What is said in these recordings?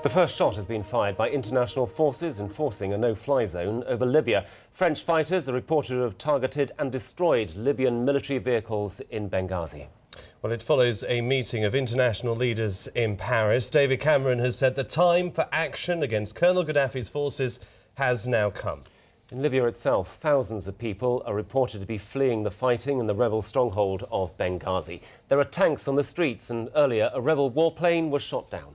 The first shot has been fired by international forces enforcing a no-fly zone over Libya. French fighters are reported to have targeted and destroyed Libyan military vehicles in Benghazi. Well, it follows a meeting of international leaders in Paris. David Cameron has said the time for action against Colonel Gaddafi's forces has now come. In Libya itself, thousands of people are reported to be fleeing the fighting in the rebel stronghold of Benghazi. There are tanks on the streets, and earlier a rebel warplane was shot down.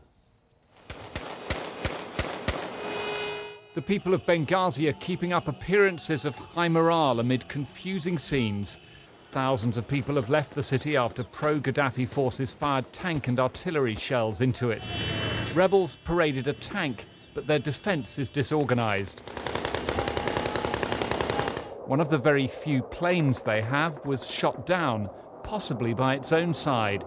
The people of Benghazi are keeping up appearances of high morale amid confusing scenes. Thousands of people have left the city after pro-Gaddafi forces fired tank and artillery shells into it. Rebels paraded a tank, but their defence is disorganised. One of the very few planes they have was shot down, possibly by its own side.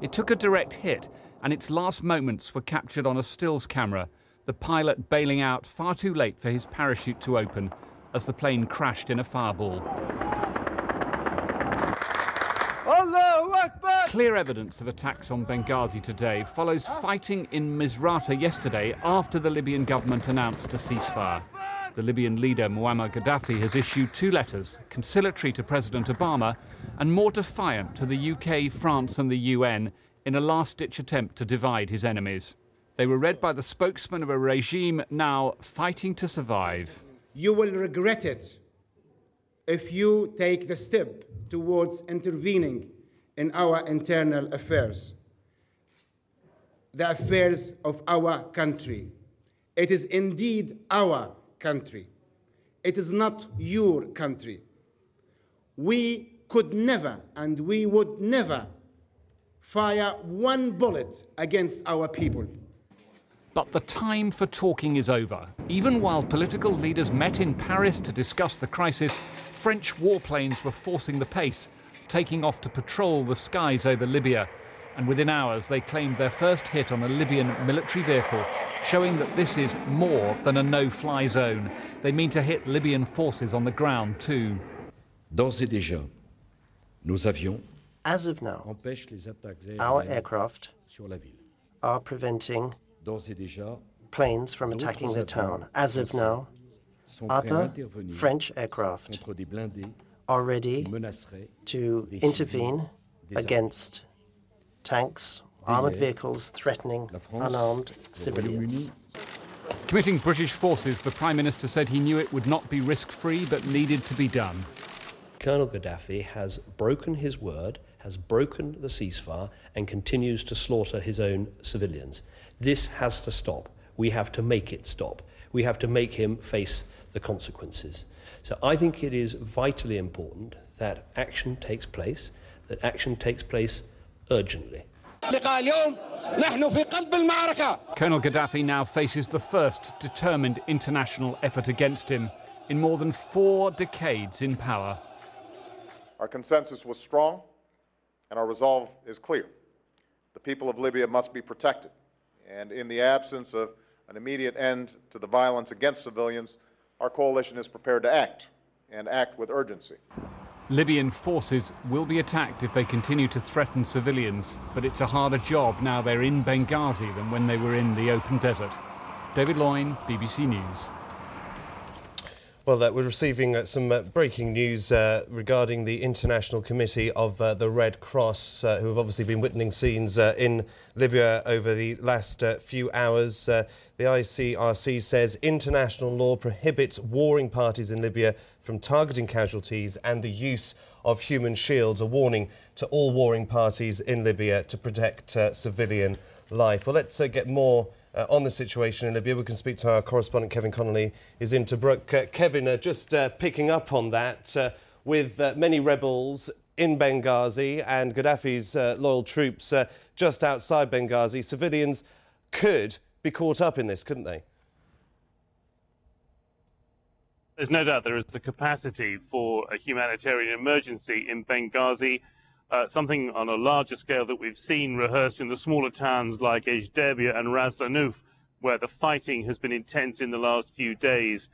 It took a direct hit, and its last moments were captured on a stills camera, the pilot bailing out far too late for his parachute to open as the plane crashed in a fireball. Clear evidence of attacks on Benghazi today follows fighting in Misrata yesterday after the Libyan government announced a ceasefire. The Libyan leader Muammar Gaddafi has issued two letters, conciliatory to President Obama and more defiant to the UK, France and the UN, in a last-ditch attempt to divide his enemies. They were read by the spokesman of a regime now fighting to survive. You will regret it if you take the step towards intervening in our internal affairs, the affairs of our country. It is indeed our country. It is not your country. We could never and we would never fire one bullet against our people. But the time for talking is over. Even while political leaders met in Paris to discuss the crisis, French warplanes were forcing the pace, taking off to patrol the skies over Libya. And within hours, they claimed their first hit on a Libyan military vehicle, showing that this is more than a no-fly zone. They mean to hit Libyan forces on the ground too. As of now, our aircraft are preventing planes from attacking the town. As of now, other French aircraft are ready to intervene against tanks, armoured vehicles threatening unarmed civilians. Committing British forces, the Prime Minister said he knew it would not be risk-free but needed to be done. Colonel Gaddafi has broken his word, has broken the ceasefire and continues to slaughter his own civilians. This has to stop. We have to make it stop. We have to make him face the consequences. So I think it is vitally important that action takes place, urgently. Colonel Gaddafi now faces the first determined international effort against him in more than 4 decades in power. Our consensus was strong, and our resolve is clear. The people of Libya must be protected, and in the absence of an immediate end to the violence against civilians, our coalition is prepared to act, and act with urgency. Libyan forces will be attacked if they continue to threaten civilians, but it's a harder job now they're in Benghazi than when they were in the open desert. David Loyne, BBC News. Well, we're receiving some breaking news regarding the International Committee of the Red Cross, who have obviously been witnessing scenes in Libya over the last few hours. The ICRC says international law prohibits warring parties in Libya from targeting casualties and the use of human shields, a warning to all warring parties in Libya to protect civilian life. Well, let's get more on the situation in Libya. We can speak to our correspondent Kevin Connolly, who's in Tobruk. Kevin, just picking up on that, with many rebels in Benghazi and Gaddafi's loyal troops just outside Benghazi, civilians could be caught up in this, couldn't they? There's no doubt there is the capacity for a humanitarian emergency in Benghazi, something on a larger scale that we've seen rehearsed in the smaller towns like Ejderbia and Ras Lanuf, where the fighting has been intense in the last few days.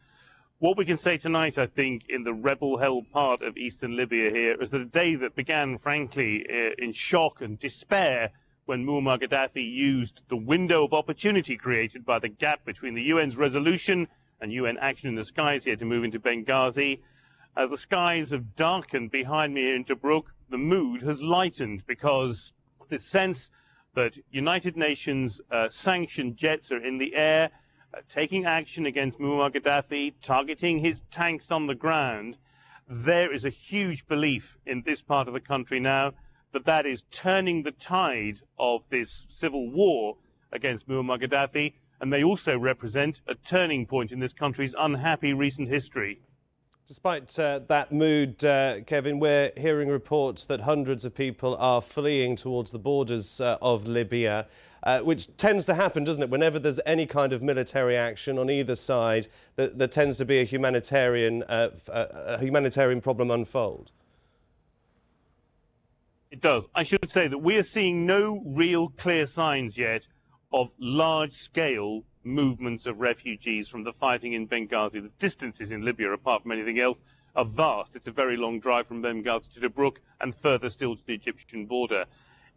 What we can say tonight, I think, in the rebel-held part of eastern Libya here, is that a day that began, frankly, in shock and despair when Muammar Gaddafi used the window of opportunity created by the gap between the UN's resolution and UN action in the skies here to move into Benghazi. As the skies have darkened behind me here in Tobruk, the mood has lightened because the sense that United Nations sanctioned jets are in the air, taking action against Muammar Gaddafi, targeting his tanks on the ground. There is a huge belief in this part of the country now that that is turning the tide of this civil war against Muammar Gaddafi, and may also represent a turning point in this country's unhappy recent history. Despite that mood, Kevin, we're hearing reports that hundreds of people are fleeing towards the borders of Libya, which tends to happen, doesn't it? Whenever there's any kind of military action on either side, there tends to be a humanitarian problem unfold. It does. I should say that we are seeing no real clear signs yet of large-scale movements of refugees from the fighting in Benghazi. The distances in Libya, apart from anything else, are vast. It's a very long drive from Benghazi to Tobruk and further still to the Egyptian border.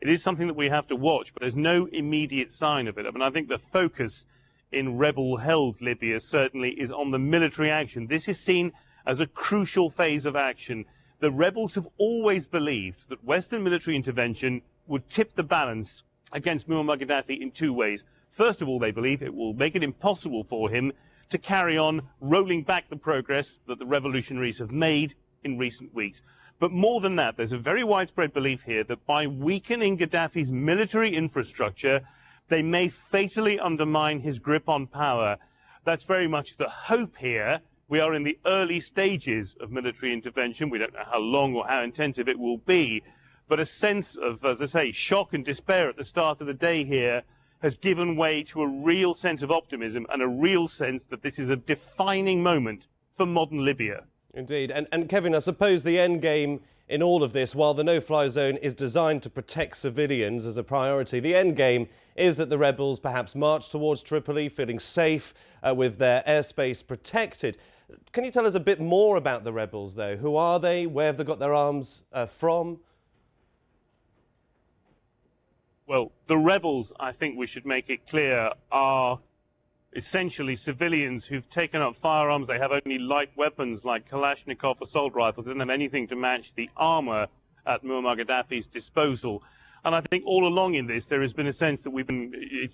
It is something that we have to watch, but there's no immediate sign of it. I mean, I think the focus in rebel-held Libya certainly is on the military action. This is seen as a crucial phase of action. The rebels have always believed that Western military intervention would tip the balance against Muammar Gaddafi in two ways. First of all, they believe it will make it impossible for him to carry on rolling back the progress that the revolutionaries have made in recent weeks. But more than that, there's a very widespread belief here that by weakening Gaddafi's military infrastructure, they may fatally undermine his grip on power. That's very much the hope here. We are in the early stages of military intervention. We don't know how long or how intensive it will be. But a sense of, as I say, shock and despair at the start of the day here has given way to a real sense of optimism and a real sense that this is a defining moment for modern Libya. Indeed. And Kevin, I suppose the end game in all of this, while the no-fly zone is designed to protect civilians as a priority, the end game is that the rebels perhaps march towards Tripoli feeling safe with their airspace protected. Can you tell us a bit more about the rebels, though? Who are they? Where have they got their arms from? Well, the rebels, I think we should make it clear, are essentially civilians who've taken up firearms. They have only light weapons like Kalashnikov assault rifles. They don't have anything to match the armour at Muammar Gaddafi's disposal. And I think all along in this, there has been a sense that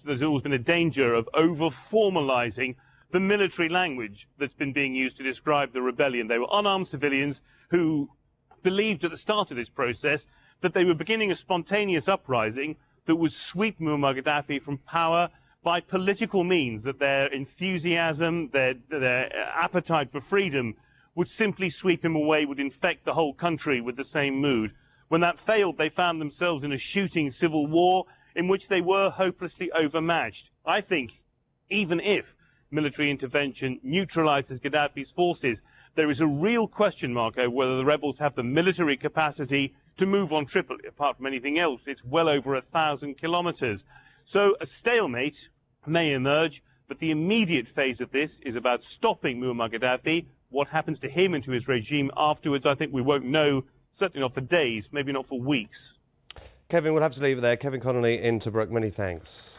there's always been a danger of over-formalising the military language that's been being used to describe the rebellion. They were unarmed civilians who believed at the start of this process that they were beginning a spontaneous uprising that would sweep Muammar Gaddafi from power by political means, that their enthusiasm, their appetite for freedom would simply sweep him away, would infect the whole country with the same mood. When that failed, they found themselves in a shooting civil war in which they were hopelessly overmatched. I think even if military intervention neutralizes Gaddafi's forces, there is a real question mark over whether the rebels have the military capacity to move on Tripoli. Apart from anything else, it's well over 1,000 kilometers. So a stalemate may emerge, but the immediate phase of this is about stopping Muammar Gaddafi. What happens to him and to his regime afterwards, I think we won't know, certainly not for days, maybe not for weeks. Kevin, we'll have to leave it there. Kevin Connolly in Tobruk, many thanks.